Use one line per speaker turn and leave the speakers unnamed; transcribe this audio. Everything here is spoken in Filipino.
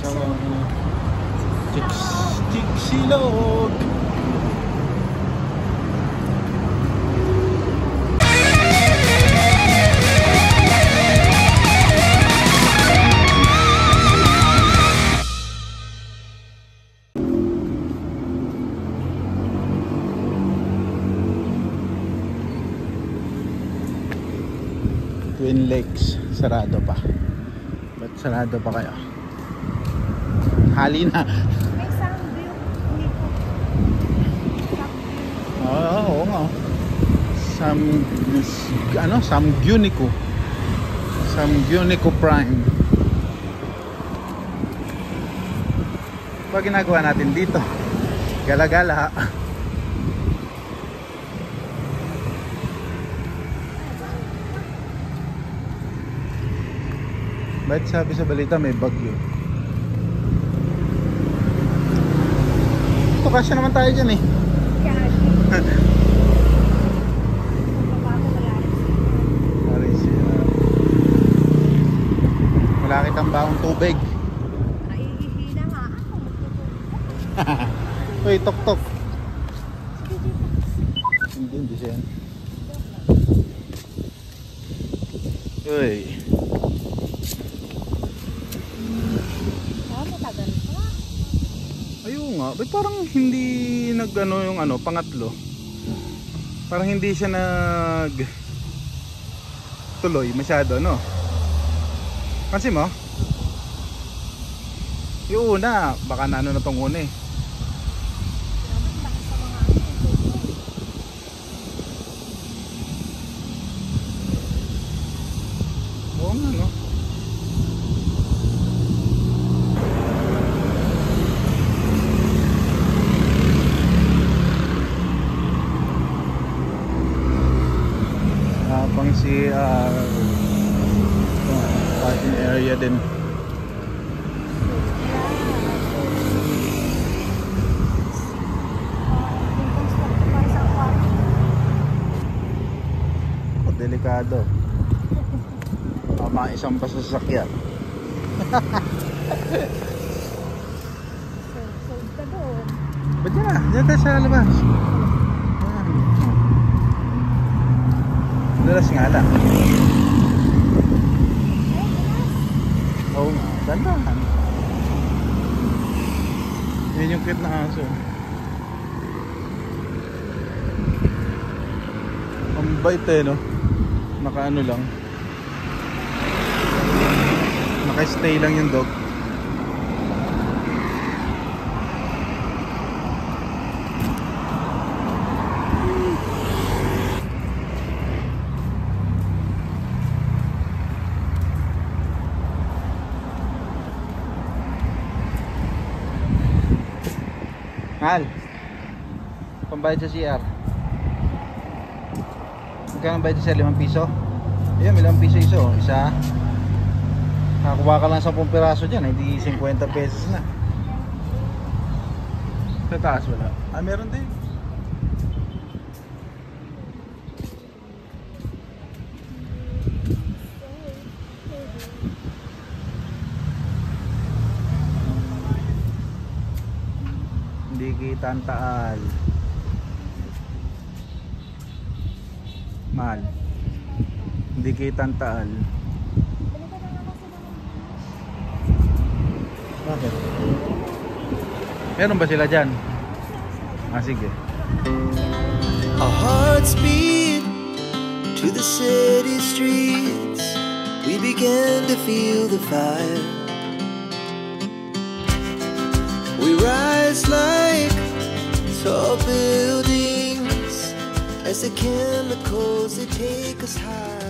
sa Chicxulub. Twin Lakes, sarado pa. Ba't sarado pa kayo? Hali na.
May Samgyup dito.
Oo nga. Samgyunico. Samgyunico Prime. Ano ginagawa natin dito? Gala-gala. Ba't sabi sa balita may bagyo? Ito kasya naman tayo dyan eh. Wala kitang baong tubig.
Naihihina nga ako.
Uy, tok-tok. Hindi siya yan. Uy. Ayun nga, ba't parang hindi nag-ano yung pangatlo? Parang hindi siya nag tuloy masyado, no? Pansin mo? Yung una, baka na na tong una eh. Oo nga, no? Pang parking area din. Delikado. Isang pa sa sasakyan. Ba't yan na? Diyan tayo sa labas. Dalas nga lang. Oo nga, dandahan. Yan yung cute na aso. Ang bait eh, no? Naka-ano lang. Naka-stay lang yung dog. Mahal. Pambayad sa CR. Magkano bayad sa 5 piso? Ayan, may 5 piso iso. Isa. Nakakuha ka lang 10 piraso dyan. Hindi 50 pesos na. Sa taas wala. Meron din. Hindi kita ang taal. Mahal. Hindi kita ang taal. Bakit? Meron ba sila dyan? Sige.
Our hearts beat to the city streets. We began to feel the fire. We rise like tall buildings as the chemicals they take us high.